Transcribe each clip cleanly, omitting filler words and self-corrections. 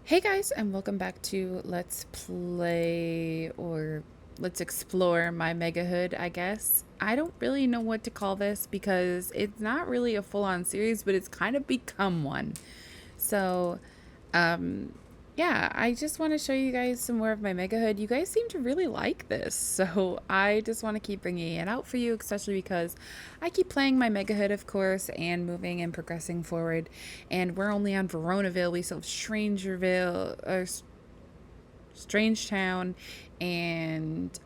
Hey guys, and welcome back to Let's Play or Let's Explore my Megahood, I guess. I don't really know what to call this because it's not really a full-on series, but it's kind of become one. So, um, yeah, I just want to show you guys some more of my Megahood. You guys seem to really like this, so I just want to keep bringing it out for you, especially because I keep playing my Megahood, of course, and moving and progressing forward. And we're only on Veronaville. We still have Strangerville, or Strangetown, and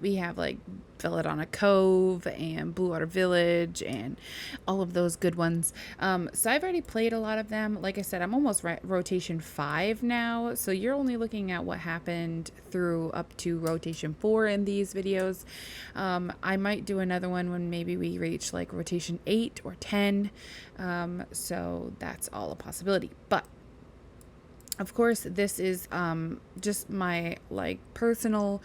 we have like Belladonna Cove and Blue Water Village and all of those good ones. So I've already played a lot of them. Like I said, I'm almost rotation 5 now, so you're only looking at what happened through up to rotation 4 in these videos. I might do another one when maybe we reach like rotation 8 or 10. So that's all a possibility. But of course, this is just my like personal,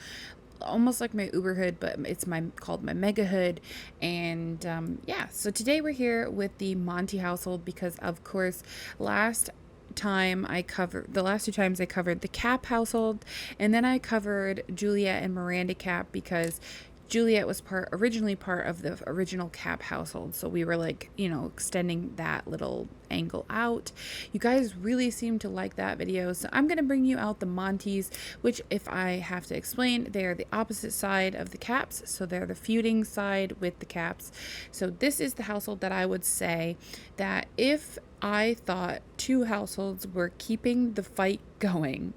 almost like my Uberhood, but it's called my Megahood. And yeah, so today we're here with the Monty household because, of course, last the last two times I covered the Cap household, and then I covered Juliet and Miranda Cap because Juliet was originally part of the original Cap household. So we were like, extending that little angle out. You guys really seem to like that video. So I'm going to bring you out the Monties, which, if I have to explain, they are the opposite side of the Caps. So they're the feuding side with the Caps. So this is the household that I would say that if I thought two households were keeping the fight going,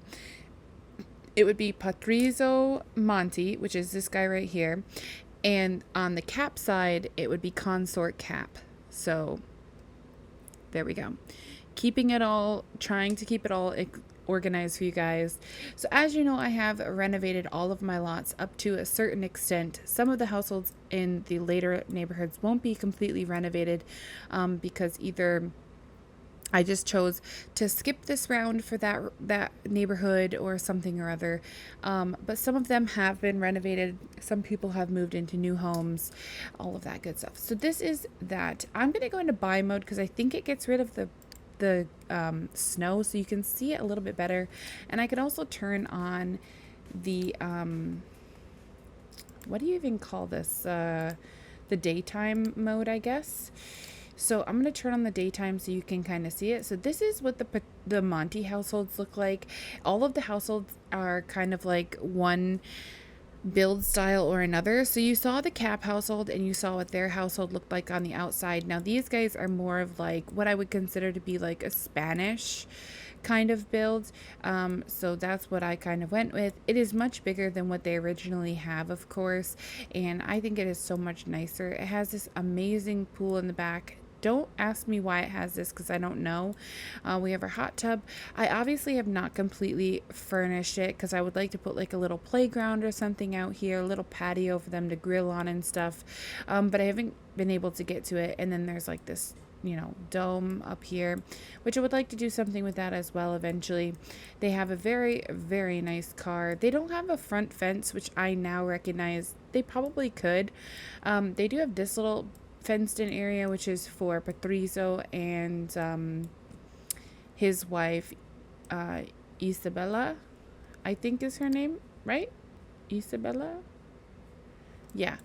it would be Patrizio Monti, which is this guy right here. And on the Cap side, it would be Consort Cap. So there we go. Trying to keep it all organized for you guys. So as you know, I have renovated all of my lots up to a certain extent. Some of the households in the later neighborhoods won't be completely renovated because either I just chose to skip this round for that neighborhood or something or other. But some of them have been renovated. Some people have moved into new homes, all of that good stuff. So this is that. I'm going to go into buy mode because I think it gets rid of the snow so you can see it a little bit better. And I can also turn on the, what do you even call this? The daytime mode, I guess. So I'm going to turn on the daytime so you can kind of see it. So this is what the Monty households look like. All of the households are kind of like one build style or another. So you saw the Cap household and you saw what their household looked like on the outside. Now these guys are more of like what I would consider to be like a Spanish kind of build. So that's what I kind of went with. It is much bigger than what they originally have, of course, and I think it is so much nicer. It has this amazing pool in the back. Don't ask me why it has this because I don't know. We have our hot tub. I obviously have not completely furnished it because I would like to put like a little playground or something out here, a little patio for them to grill on and stuff. But I haven't been able to get to it. And then there's like this dome up here, which I would like to do something with that as well eventually. They have a very, very nice car. They don't have a front fence, which I now recognize they probably could. They do have this little fenced in area, which is for Patrizio and his wife, Isabella, I think is her name, right? Isabella? Yeah.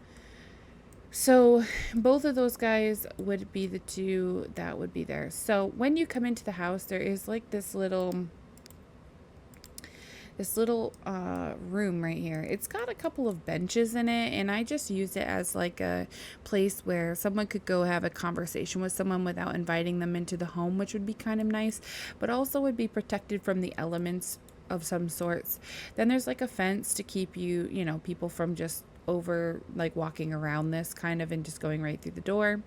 So both of those guys would be the two that would be there. So when you come into the house, there is like this little room right here. It's got a couple of benches in it, and I just used it as like a place where someone could go have a conversation with someone without inviting them into the home, which would be kind of nice, but also would be protected from the elements of some sorts. Then there's like a fence to keep people from just over like walking around this kind of and just going right through the door.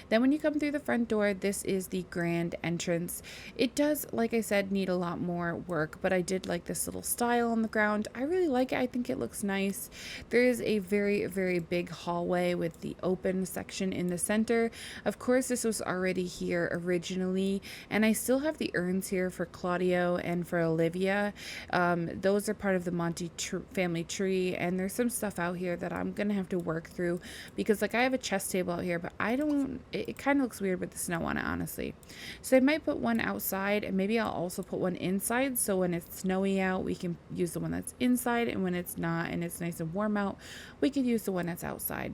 Then when you come through the front door, this is the grand entrance. It does, like I said, need a lot more work, but I did like this little style on the ground. I really like it. I think it looks nice. There is a very, very big hallway with the open section in the center. Of course, this was already here originally, and I still have the urns here for Claudio and for Olivia. Those are part of the Monty family tree, and there's some stuff out here that that I'm gonna have to work through, because like I have a chess table out here, but I don't, it kind of looks weird with the snow on it, honestly. So I might put one outside, and maybe I'll also put one inside, so when it's snowy out we can use the one that's inside, and when it's not and it's nice and warm out, we could use the one that's outside.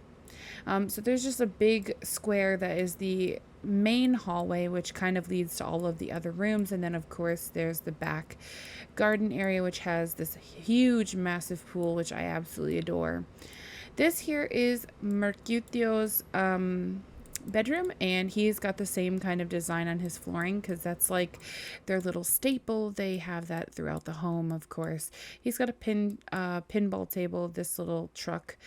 So there's just a big square that is the main hallway, which kind of leads to all of the other rooms. And then, of course, there's the back garden area, which has this huge, massive pool, which I absolutely adore. This here is Mercutio's bedroom, and he's got the same kind of design on his flooring because that's like their little staple. They have that throughout the home, of course. He's got a pinball table, this little truck,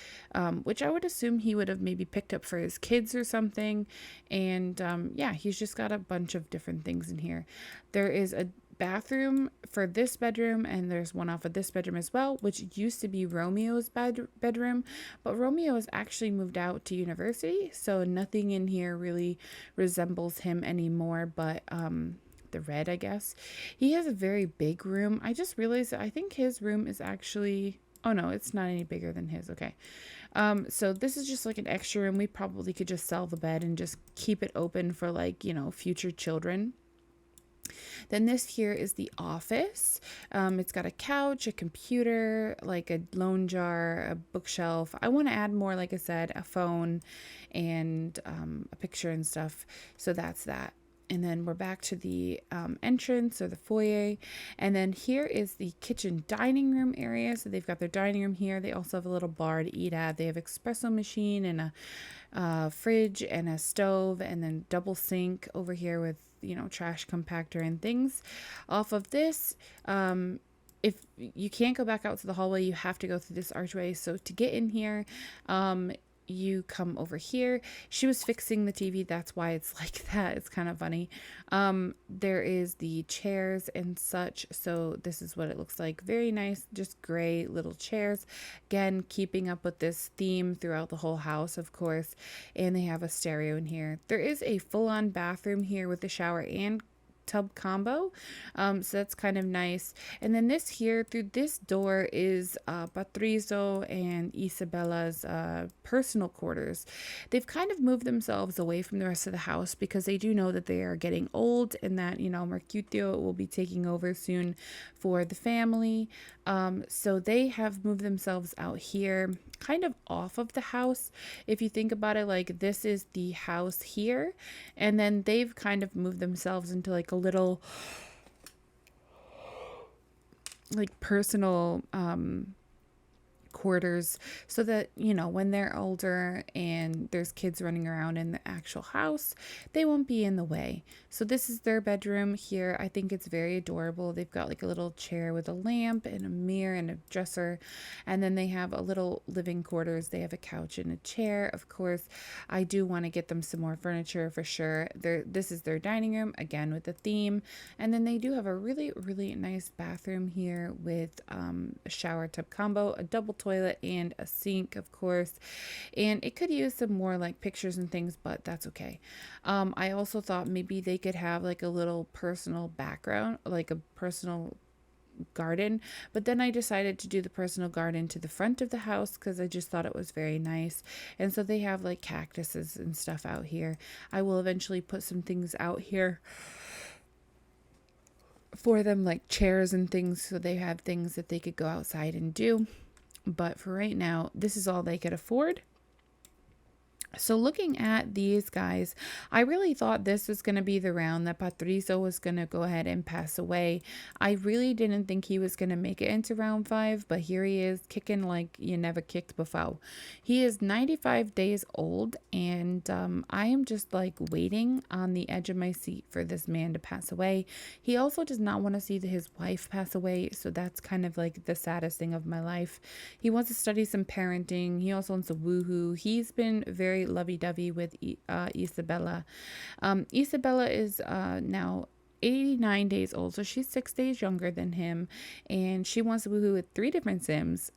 which I would assume he would have maybe picked up for his kids or something. And yeah, he's just got a bunch of different things in here. There is a bathroom for this bedroom, and there's one off of this bedroom as well, which used to be Romeo's bedroom, but Romeo has actually moved out to university, so nothing in here really resembles him anymore, but the red, I guess. He has a very big room. I just realized that I think his room is actually, oh no, it's not any bigger than his. Okay. So this is just like an extra room. We probably could just sell the bed and just keep it open for, like, you know, future children. Then this here is the office. It's got a couch, a computer, like a loan jar, a bookshelf. I want to add more, like I said, a phone and a picture and stuff. So that's that. And then we're back to the entrance or the foyer. And then here is the kitchen dining room area. So they've got their dining room here. They also have a little bar to eat at. They have espresso machine and a fridge and a stove, and then double sink over here with, you know, trash compactor and things. Off of this, if you can't go back out to the hallway, you have to go through this archway. So to get in here, you come over here. She was fixing the TV, that's why it's like that. It's kind of funny. There is the chairs and such, so this is what it looks like. Very nice, just gray little chairs, again keeping up with this theme throughout the whole house, of course. And they have a stereo in here. There is a full-on bathroom here with a shower and tub combo, so that's kind of nice. And then this here, through this door, is Patrizio and Isabella's personal quarters. They've kind of moved themselves away from the rest of the house because they do know that they are getting old and that, you know, Mercutio will be taking over soon for the family. So they have moved themselves out here, kind of off of the house. If you think about it, like this is the house here, and then they've kind of moved themselves into like a little like personal quarters, so that, you know, when they're older and there's kids running around in the actual house, they won't be in the way. So this is their bedroom here. I think it's very adorable. They've got like a little chair with a lamp and a mirror and a dresser, and then they have a little living quarters. They have a couch and a chair. Of course, I do want to get them some more furniture for sure. This is their dining room, again with the theme, and then they do have a really, really nice bathroom here with a shower tub combo, a double toilet, and a sink, of course. And it could use some more like pictures and things, but that's okay. I also thought maybe they could have like a little personal background, like a personal garden, but then I decided to do the personal garden to the front of the house because I just thought it was very nice. And so they have like cactuses and stuff out here. I will eventually put some things out here for them, like chairs and things, so they have things that they could go outside and do. But for right now, this is all they could afford. So looking at these guys, I really thought this was going to be the round that Patrizio was going to go ahead and pass away. I really didn't think he was going to make it into round 5, but here he is kicking like you never kicked before. He is 95 days old, and I am just like waiting on the edge of my seat for this man to pass away. He also does not want to see his wife pass away, so that's kind of like the saddest thing of my life. He wants to study some parenting. He also wants to woohoo. He's been very lovey-dovey with Isabella. Isabella is now 89 days old, so she's 6 days younger than him, and she wants to woohoo with 3 different Sims.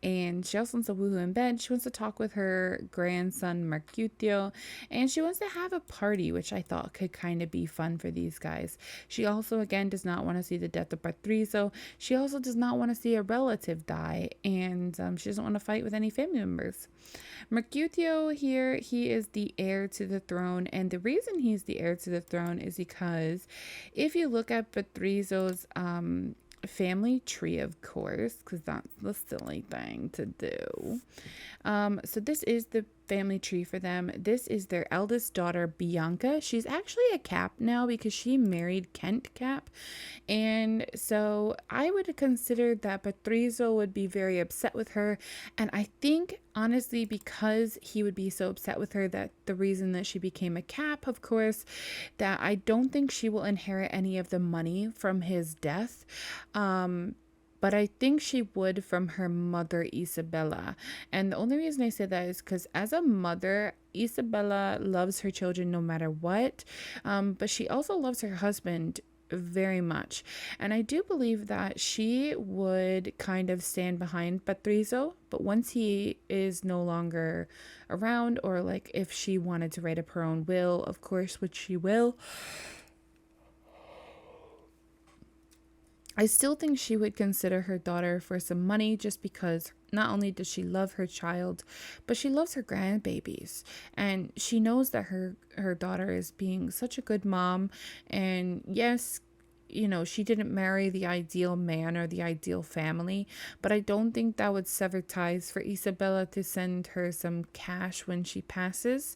And she also wants to woohoo in bed. She wants to talk with her grandson Mercutio, and she wants to have a party, which I thought could kind of be fun for these guys. She also, again, does not want to see the death of Patrizo. She also does not want to see a relative die, and she doesn't want to fight with any family members. Mercutio here, he is the heir to the throne, and the reason he's the heir to the throne is because if you look at Patrizo's family tree, of course, because that's the silly thing to do. So this is the family tree for them. This is their eldest daughter, Bianca. She's actually a Cap now because she married Kent Cap. And so I would consider that Patrizo would be very upset with her. And I think, honestly, because he would be so upset with her, that the reason that she became a Cap, of course, that I don't think she will inherit any of the money from his death. But I think she would from her mother, Isabella. And the only reason I say that is because as a mother, Isabella loves her children no matter what. But she also loves her husband very much. And I do believe that she would kind of stand behind Patrizo. But once he is no longer around, or like if she wanted to write up her own will, of course, which she will, I still think she would consider her daughter for some money, just because not only does she love her child, but she loves her grandbabies. And she knows that her daughter is being such a good mom. And yes, she didn't marry the ideal man or the ideal family, but I don't think that would sever ties for Isabella to send her some cash when she passes.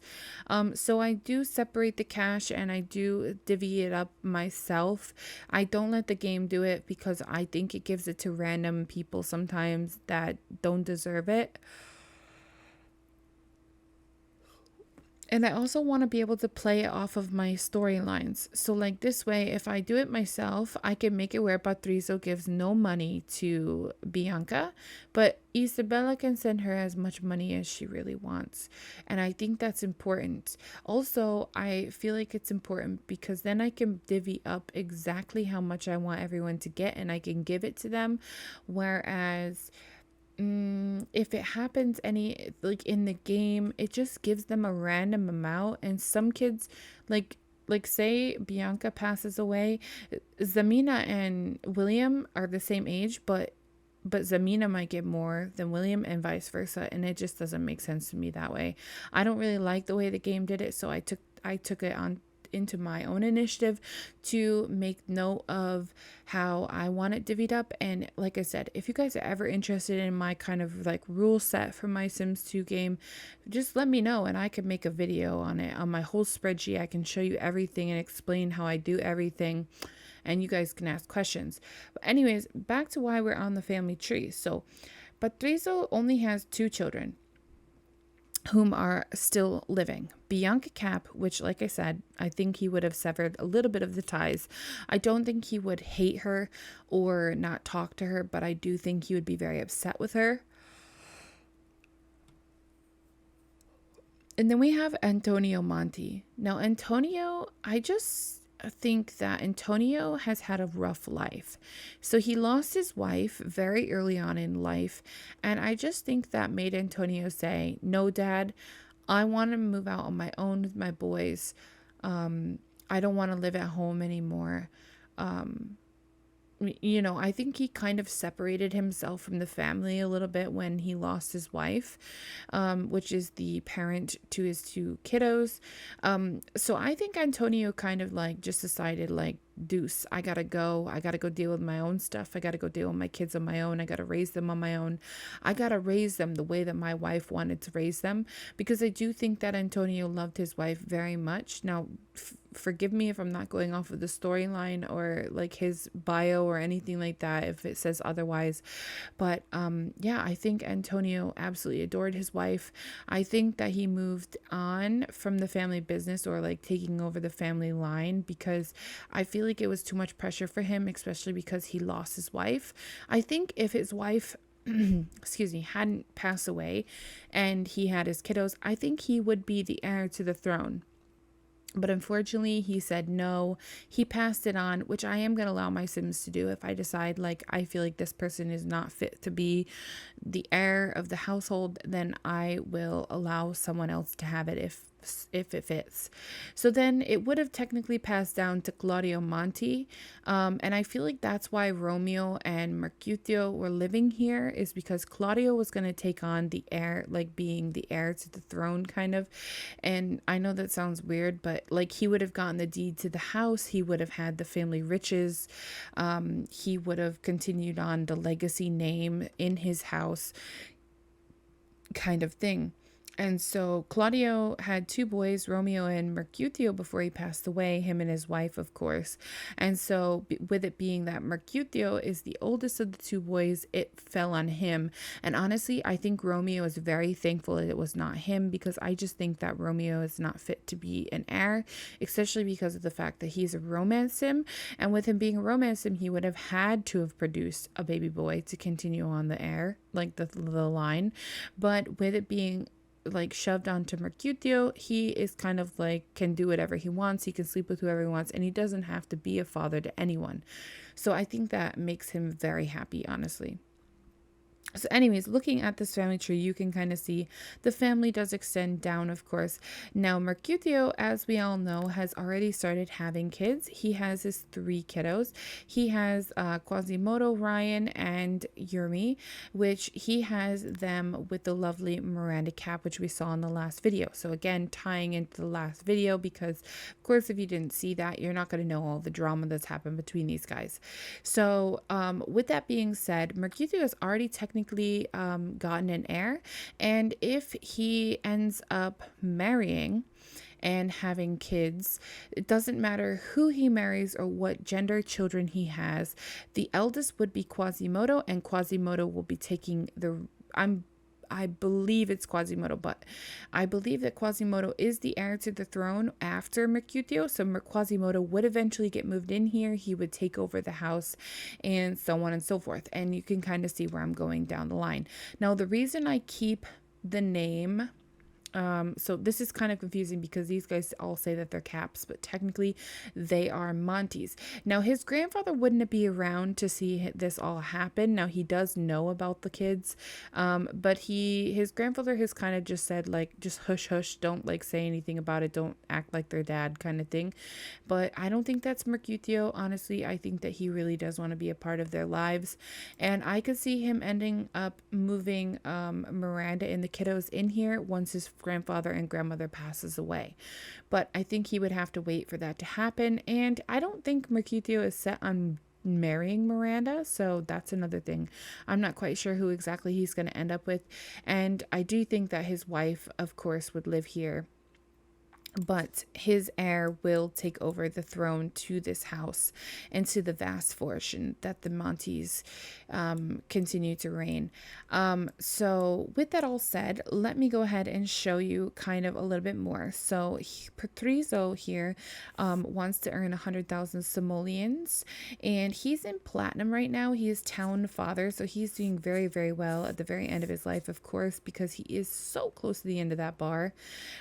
So I do separate the cash and I do divvy it up myself. I don't let the game do it because I think it gives it to random people sometimes that don't deserve it. And I also want to be able to play it off of my storylines. So like this way, if I do it myself, I can make it where Patrizo gives no money to Bianca, but Isabella can send her as much money as she really wants. And I think that's important. Also, I feel like it's important because then I can divvy up exactly how much I want everyone to get and I can give it to them. Whereas if it happens like in the game, it just gives them a random amount. And some kids, like say Bianca passes away, Zamina and William are the same age, but Zamina might get more than William and vice versa, and it just doesn't make sense to me that way. I don't really like the way the game did it, so I took it on into my own initiative to make note of how I want it divvied up. And like I said, if you guys are ever interested in my kind of like rule set for my Sims 2 game, just let me know and I can make a video on it on my whole spreadsheet. I can show you everything and explain how I do everything, and you guys can ask questions. But anyways, back to why we're on the family tree. So Patrizo only has 2 children whom are still living. Bianca Cap, which, like I said, I think he would have severed a little bit of the ties. I don't think he would hate her or not talk to her, but I do think he would be very upset with her. And then we have Antonio Monti. Now, Antonio, I think that Antonio has had a rough life. So he lost his wife very early on in life, and I just think that made Antonio say, "No, Dad, I want to move out on my own with my boys. I don't want to live at home anymore." I think he kind of separated himself from the family a little bit when he lost his wife, which is the parent to his 2 kiddos. So I think Antonio kind of like just decided like, deuce, I gotta go deal with my own stuff. I gotta go deal with my kids on my own. I gotta raise them on my own. I gotta raise them the way that my wife wanted to raise them, because I do think that Antonio loved his wife very much. Now, forgive me if I'm not going off of the storyline or like his bio or anything like that if it says otherwise, but yeah, I think Antonio absolutely adored his wife. I think that he moved on from the family business or like taking over the family line because I feel like it was too much pressure for him, especially because he lost his wife. I think if his wife excuse me, hadn't passed away and he had his kiddos, I think he would be the heir to the throne. But unfortunately, he said no. He passed it on, which I am going to allow my Sims to do if I decide like I feel like this person is not fit to be the heir of the household, then I will allow someone else to have it if it fits. So then it would have technically passed down to Claudio Monti. And I feel like that's why Romeo and Mercutio were living here, is because Claudio was going to take on the heir, like being the heir to the throne kind of. And I know that sounds weird, but like he would have gotten the deed to the house. He would have had the family riches. He would have continued on the legacy name in his house kind of thing. And so Claudio had two boys, Romeo and Mercutio, before he passed away, him and his wife, of course. And so with it being that Mercutio is the oldest of the two boys, it fell on him. And honestly, I think Romeo is very thankful that it was not him, because I just think that Romeo is not fit to be an heir, especially because of the fact that he's a romance sim. And with him being a romance sim, he would have had to have produced a baby boy to continue on the heir, like the line. But with it being like shoved onto Mercutio, he is kind of like can do whatever he wants. He can sleep with whoever he wants, and he doesn't have to be a father to anyone. So I think that makes him very happy, honestly. So anyways, looking at this family tree, you can kind of see the family does extend down, of course. Now, Mercutio, as we all know, has already started having kids. He has his 3 kiddos. He has Quasimodo, Ryan, and Yurmi, which he has them with the lovely Miranda Cap, which we saw in the last video. So again, tying into the last video, because of course, if you didn't see that, you're not going to know all the drama that's happened between these guys. So with that being said, Mercutio has already technically gotten an heir, and if he ends up marrying and having kids, it doesn't matter who he marries or what gender children he has, the eldest would be Quasimodo, and Quasimodo will be taking the I believe it's Quasimodo, but I believe that Quasimodo is the heir to the throne after Mercutio. So Quasimodo would eventually get moved in here. He would take over the house and so on and so forth. And you can kind of see where I'm going down the line. Now, the reason I keep the name, so this is kind of confusing because these guys all say that they're Caps, but technically they are Montes. Now, his grandfather wouldn't be around to see this all happen. Now, he does know about the kids, but his grandfather has kind of just said, like, just hush hush, don't like say anything about it, don't act like their dad kind of thing. But I don't think that's Mercutio. Honestly, I think that he really does want to be a part of their lives, and I could see him ending up moving Miranda and the kiddos in here once his grandfather and grandmother passes away. But I think he would have to wait for that to happen, and I don't think Mercutio is set on marrying Miranda, so that's another thing. I'm not quite sure who exactly he's going to end up with, and I do think that his wife, of course, would live here, but his heir will take over the throne to this house and to the vast fortune that the Montes continue to reign. So with that all said, let me go ahead and show you kind of a little bit more. So Patrizio here wants to earn 100,000 simoleons, and he's in platinum right now. He is town father, so he's doing very, very well at the very end of his life, of course, because he is so close to the end of that bar.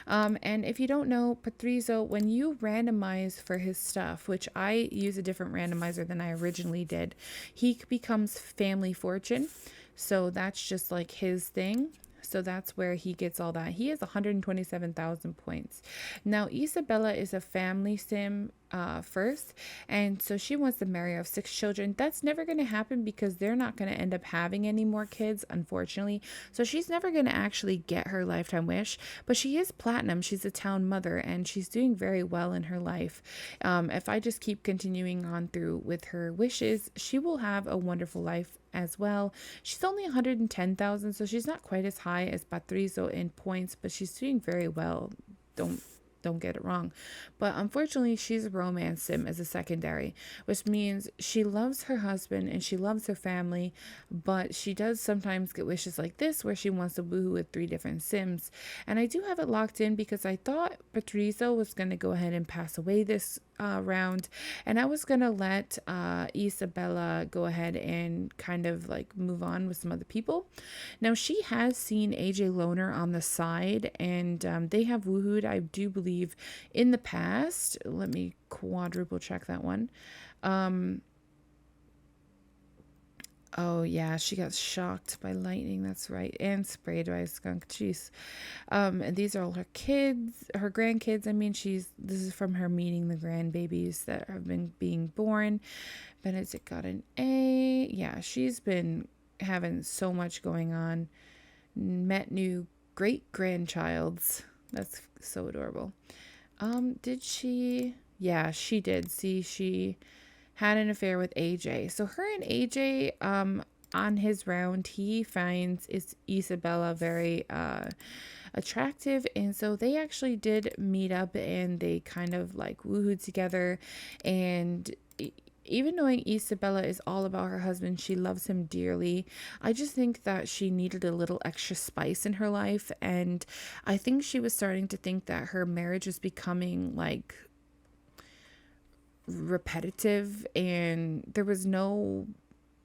And if you don't know, Patrizio, when you randomize for his stuff, which I use a different randomizer than I originally did, he becomes family fortune. So that's just like his thing. So that's where he gets all that. He has 127,000 points. Now, Isabella is a family sim first, and so she wants to marry off 6 children. That's never going to happen because they're not going to end up having any more kids, unfortunately. So she's never going to actually get her lifetime wish, but she is platinum. She's a town mother, and she's doing very well in her life. If I just keep continuing on through with her wishes, she will have a wonderful life as well. She's only 110,000, so she's not quite as high as Patrizio in points, but she's doing very well. Don't get it wrong. But unfortunately, she's a romance sim as a secondary, which means she loves her husband and she loves her family, but she does sometimes get wishes like this where she wants to woohoo with 3 different sims. And I do have it locked in because I thought Patrizio was going to go ahead and pass away this round, and I was gonna let Isabella go ahead and kind of like move on with some other people. Now she has seen AJ Loner on the side, and they have woohooed, I do believe, in the past. Let me quadruple check that one. Um, Oh yeah, she got shocked by lightning. That's right, and sprayed by a skunk. Jeez. And these are all her kids, her grandkids. I mean, this is from her meeting the grandbabies that have been being born. Benedict got an A. Yeah, she's been having so much going on. Met new great grandchilds. That's so adorable. Did she? Yeah, she did. See, she had an affair with AJ. So her and AJ, on his round, he finds Isabella very attractive, and so they actually did meet up, and they kind of like woohooed together. And even knowing Isabella is all about her husband, she loves him dearly. I just think that she needed a little extra spice in her life, and I think she was starting to think that her marriage was becoming like repetitive and there was no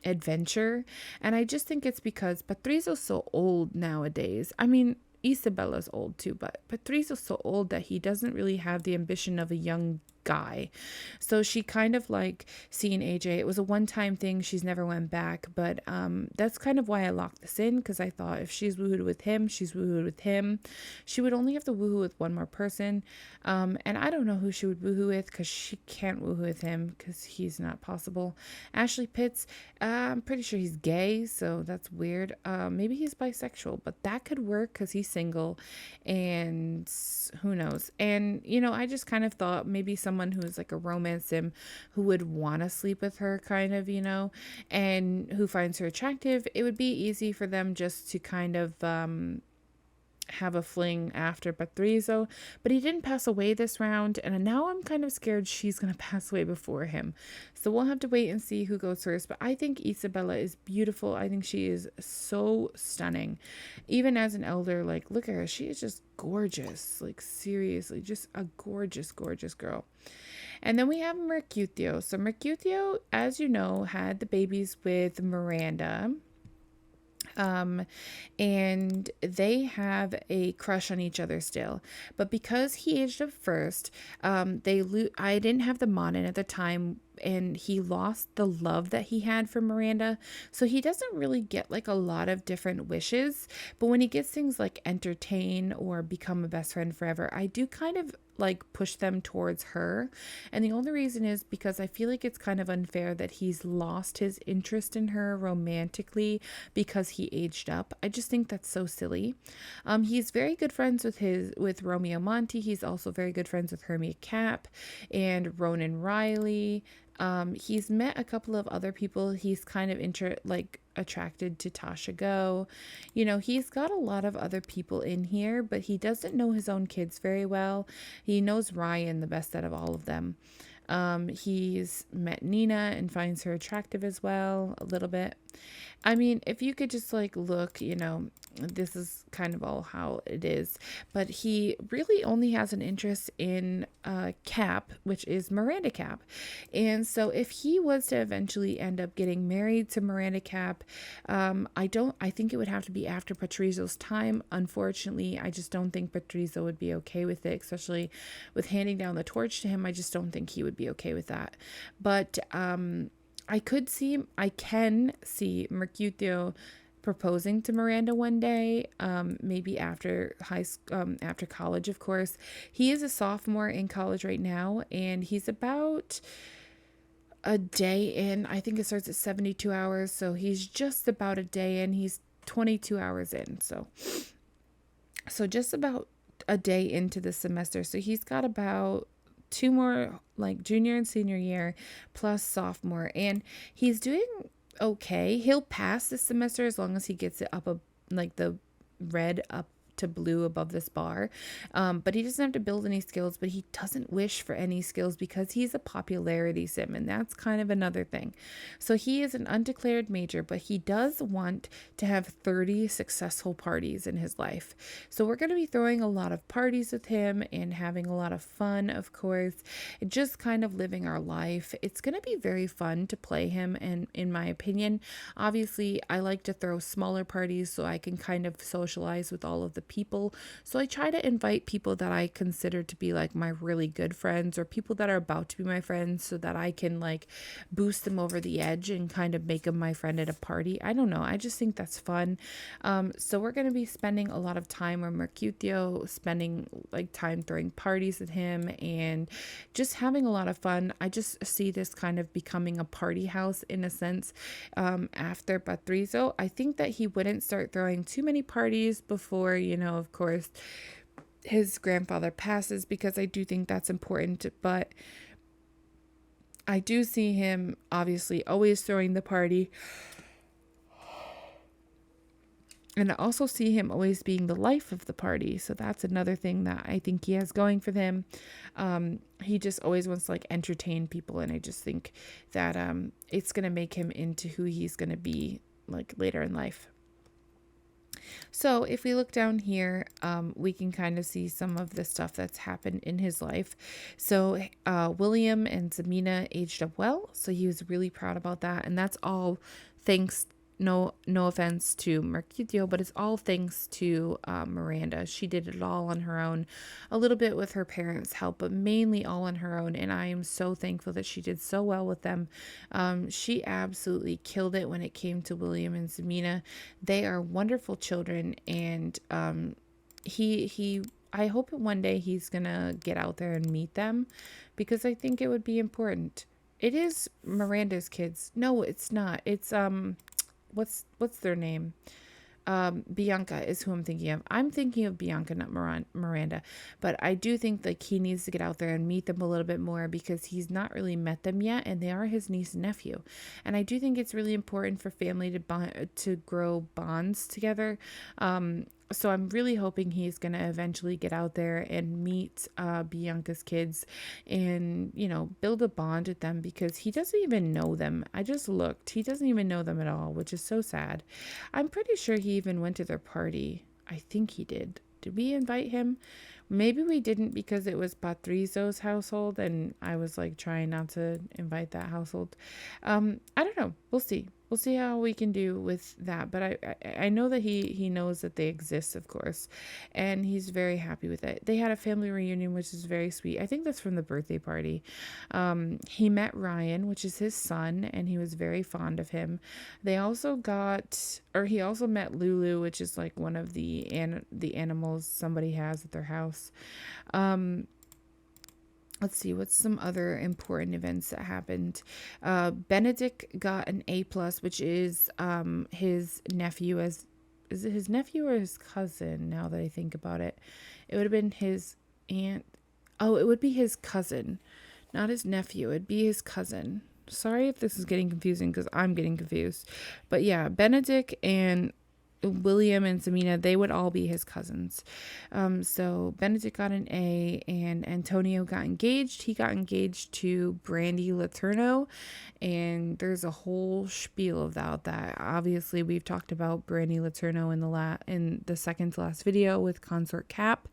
adventure. And I just think it's because Patrizo's so old nowadays. I mean, Isabella's old too, but Patrizo's so old that he doesn't really have the ambition of a young guy. So she kind of like seeing AJ. It was a one-time thing. She's never went back, but that's kind of why I locked this in, because I thought if she's woohooed with him, she's woohooed with him. She would only have to woohoo with one more person, and I don't know who she would woohoo with because she can't woohoo with him because he's not possible. Ashley Pitts, I'm pretty sure he's gay, so that's weird. Maybe he's bisexual, but that could work because he's single, and who knows. And I just kind of thought maybe someone who is like a romance sim who would want to sleep with her, kind of, and who finds her attractive. It would be easy for them just to kind of have a fling after Patrizo, but he didn't pass away this round, and now I'm kind of scared she's going to pass away before him. So we'll have to wait and see who goes first, but I think Isabella is beautiful. I think she is so stunning. Even as an elder, like, look at her. She is just gorgeous. Like, seriously, just a gorgeous, gorgeous girl. And then we have Mercutio. So Mercutio, as you know, had the babies with Miranda. And they have a crush on each other still, but because he aged up first, I didn't have the mod in at the time, and he lost the love that he had for Miranda, so he doesn't really get like a lot of different wishes. But when he gets things like entertain or become a best friend forever, I do kind of like push them towards her. And the only reason is because I feel like it's kind of unfair that he's lost his interest in her romantically because he aged up. I just think that's so silly. He's very good friends with Romeo Monti. He's also very good friends with Hermia Cap and Ronan Riley. He's met a couple of other people. He's kind of attracted to Tasha Go. He's got a lot of other people in here, but he doesn't know his own kids very well. He knows Ryan the best out of all of them. He's met Nina and finds her attractive as well, a little bit. I mean, if you could just like look, this is kind of all how it is. But he really only has an interest in Cap, which is Miranda Cap. And so if he was to eventually end up getting married to Miranda Cap, I think it would have to be after Patrizo's time. Unfortunately, I just don't think Patrizo would be okay with it, especially with handing down the torch to him. I just don't think he would be okay with that. But I can see Mercutio proposing to Miranda one day, maybe after after college, of course. He is a sophomore in college right now, and he's about a day in. I think it starts at 72 hours, so he's just about a day in. He's 22 hours in, so just about a day into the semester. So he's got about 2 more, like junior and senior year plus sophomore, and he's doing okay. He'll pass this semester as long as he gets it up the red up to blue above this bar. But he doesn't have to build any skills, but he doesn't wish for any skills because he's a popularity sim, and that's kind of another thing. So he is an undeclared major, but he does want to have 30 successful parties in his life. So we're going to be throwing a lot of parties with him and having a lot of fun, of course, just kind of living our life. It's going to be very fun to play him, and in my opinion, obviously I like to throw smaller parties so I can kind of socialize with all of the people. So I try to invite people that I consider to be like my really good friends, or people that are about to be my friends, so that I can like boost them over the edge and kind of make them my friend at a party. I don't know. I just think that's fun. So we're going to be spending a lot of time with Mercutio, spending like time throwing parties with him and just having a lot of fun. I just see this kind of becoming a party house in a sense after Patrizo. I think that he wouldn't start throwing too many parties before, of course, his grandfather passes, because I do think that's important. But I do see him obviously always throwing the party. And I also see him always being the life of the party. So that's another thing that I think he has going for him. He just always wants to like entertain people. And I just think that it's going to make him into who he's going to be like later in life. So if we look down here, we can kind of see some of the stuff that's happened in his life. So William and Zamina aged up well. So he was really proud about that. And that's all thanks, no offense to Mercutio, but it's all thanks to Miranda. She did it all on her own, a little bit with her parents' help, but mainly all on her own. And I am so thankful that she did so well with them. She absolutely killed it when it came to William and Zamina. They are wonderful children, and I hope one day he's gonna get out there and meet them, because I think it would be important. It is Miranda's kids. No, it's not. It's what's their name? Bianca is who I'm thinking of. I'm thinking of Bianca, not Miranda. But I do think like he needs to get out there and meet them a little bit more, because he's not really met them yet, and they are his niece and nephew. And I do think it's really important for family to grow bonds together. So I'm really hoping he's going to eventually get out there and meet Bianca's kids and, build a bond with them, because he doesn't even know them. I just looked. He doesn't even know them at all, which is so sad. I'm pretty sure he even went to their party. I think he did. Did we invite him? Maybe we didn't, because it was Patrizo's household and I was like trying not to invite that household. I don't know. We'll see. We'll see how we can do with that. But I know that he knows that they exist, of course, and he's very happy with it. They had a family reunion, which is very sweet. I think that's from the birthday party. He met Ryan, which is his son, and he was very fond of him. He also met Lulu, which is like one of the animals somebody has at their house. Let's see, what's some other important events that happened? Benedict got an A+, which is his nephew. Is it his nephew or his cousin, now that I think about it? It would have been his aunt. Oh, it would be his cousin. Not his nephew. It'd be his cousin. Sorry if this is getting confusing, because I'm getting confused. But yeah, Benedict and William and Zamina, they would all be his cousins. So Benedict got an A, and Antonio got engaged. He got engaged to Brandy Laterno, and there's a whole spiel about that. Obviously, we've talked about Brandy Laterno in the second to last video with Consort Cap,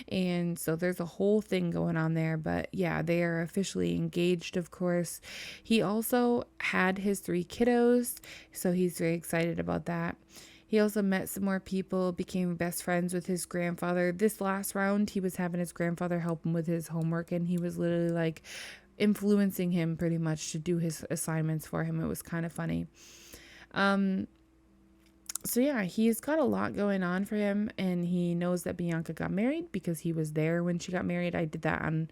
and so there's a whole thing going on there. But yeah, they are officially engaged, of course. He also had his 3 kiddos, so he's very excited about that. He also met some more people, became best friends with his grandfather. This last round, he was having his grandfather help him with his homework, and he was literally like influencing him pretty much to do his assignments for him. It was kind of funny. So yeah, he's got a lot going on for him, and he knows that Bianca got married because he was there when she got married. I did that on,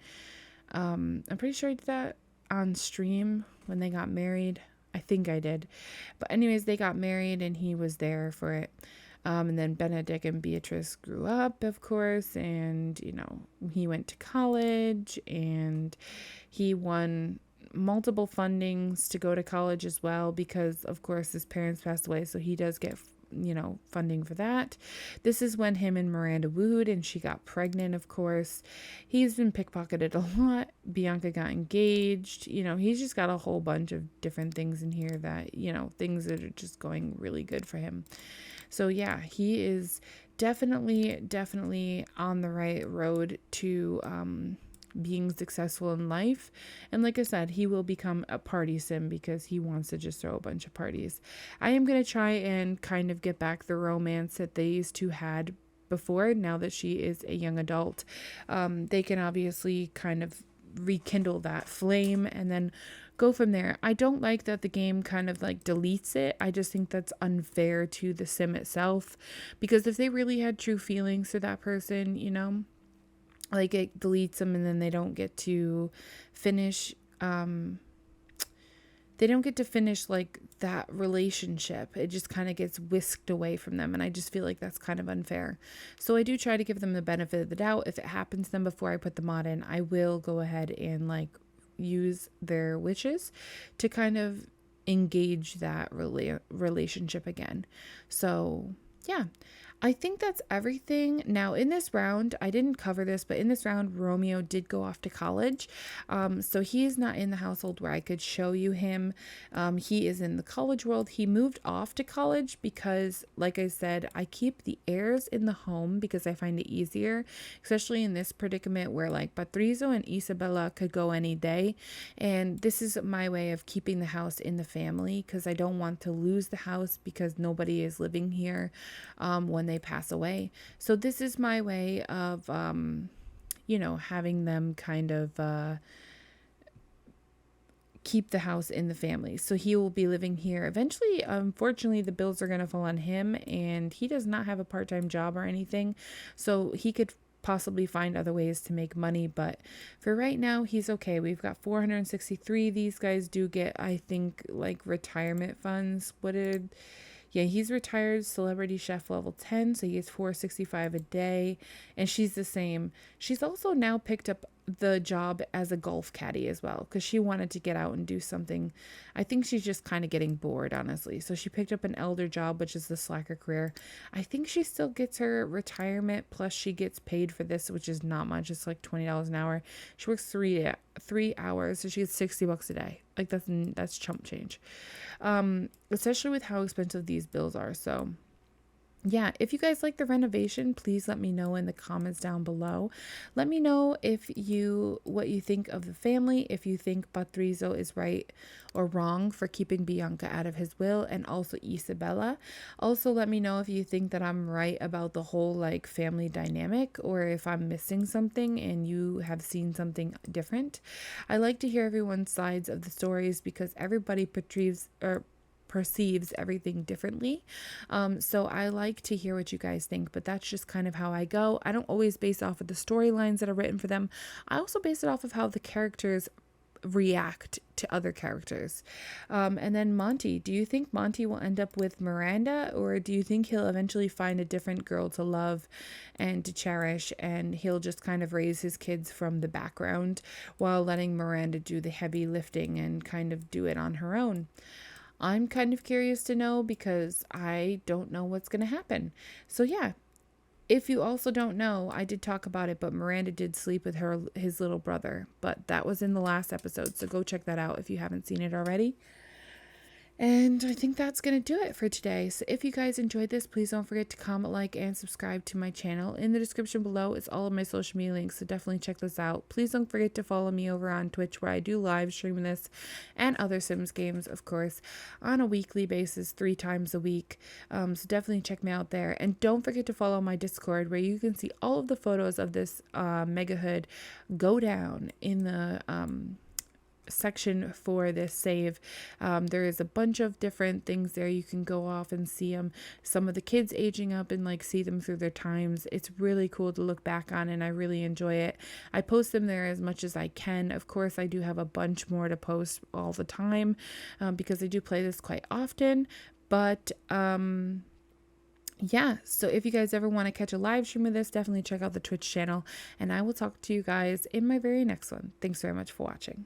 I'm pretty sure I did that on stream when they got married. I think I did. But anyways, they got married and he was there for it. And then Benedict and Beatrice grew up, of course, and, he went to college, and he won multiple fundings to go to college as well, because, of course, his parents passed away. So he does get funding for that. This is when him and Miranda wooed and she got pregnant, of course. He's been pickpocketed a lot. Bianca got engaged. He's just got a whole bunch of different things in here that, things that are just going really good for him. So yeah, he is definitely on the right road to being successful in life. And like I said, he will become a party sim because he wants to just throw a bunch of parties. I am going to try and kind of get back the romance that they used to had before. Now that she is a young adult, they can obviously kind of rekindle that flame and then go from there. I don't like that the game kind of like deletes it. I just think that's unfair to the sim itself, because if they really had true feelings for that person, like it deletes them and then they don't get to finish like that relationship. It just kind of gets whisked away from them, and I just feel like that's kind of unfair. So I do try to give them the benefit of the doubt. If it happens to them before I put the mod in, I will go ahead and like use their wishes to kind of engage that relationship again. So yeah, I think that's everything. Now, in this round, I didn't cover this, but in this round, Romeo did go off to college. So he is not in the household where I could show you him. He is in the college world. He moved off to college because, like I said, I keep the heirs in the home because I find it easier, especially in this predicament where like Patrizio and Isabella could go any day. And this is my way of keeping the house in the family because I don't want to lose the house because nobody is living here when they pass away. So this is my way of having them kind of keep the house in the family. So he will be living here eventually. Unfortunately, the bills are going to fall on him, and he does not have a part-time job or anything, so he could possibly find other ways to make money, but for right now he's okay. We've got 463. These guys do get, I think, like retirement funds. Yeah, he's retired celebrity chef level 10, so he gets 465 a day, and she's the same. She's also now picked up the job as a golf caddy as well because she wanted to get out and do something. I think she's just kind of getting bored, honestly. So she picked up an elder job, which is the slacker career. I think she still gets her retirement, plus she gets paid for this, which is not much. It's like $20 an hour. She works 3 hours, so she gets $60 a day. Like that's chump change, especially with how expensive these bills are. So yeah, if you guys like the renovation, please let me know in the comments down below. Let me know what you think of the family, if you think Patrizio is right or wrong for keeping Bianca out of his will, and also Isabella. Also, let me know if you think that I'm right about the whole like family dynamic, or if I'm missing something and you have seen something different. I like to hear everyone's sides of the stories because everybody perceives everything differently. So I like to hear what you guys think, but that's just kind of how I go. I don't always base off of the storylines that are written for them. I also base it off of how the characters react to other characters. And then Monty, do you think Monty will end up with Miranda, or do you think he'll eventually find a different girl to love and to cherish, and he'll just kind of raise his kids from the background while letting Miranda do the heavy lifting and kind of do it on her own? I'm kind of curious to know because I don't know what's going to happen. So yeah, if you also don't know, I did talk about it, but Miranda did sleep with his little brother, but that was in the last episode. So go check that out if you haven't seen it already. And I think that's going to do it for today. So if you guys enjoyed this, please don't forget to comment, like, and subscribe to my channel. In the description below is all of my social media links, so definitely check this out. Please don't forget to follow me over on Twitch, where I do live stream this and other Sims games, of course, on a weekly basis, 3 times a week. So definitely check me out there. And don't forget to follow my Discord, where you can see all of the photos of this Megahood go down in the section for this save. There is a bunch of different things there. You can go off and see them, some of the kids aging up, and like see them through their times. It's really cool to look back on, and I really enjoy it. I post them there as much as I can. Of course, I do have a bunch more to post all the time because I do play this quite often, but yeah, so if you guys ever want to catch a live stream of this, definitely check out the Twitch channel, and I will talk to you guys in my very next one. Thanks very much for watching.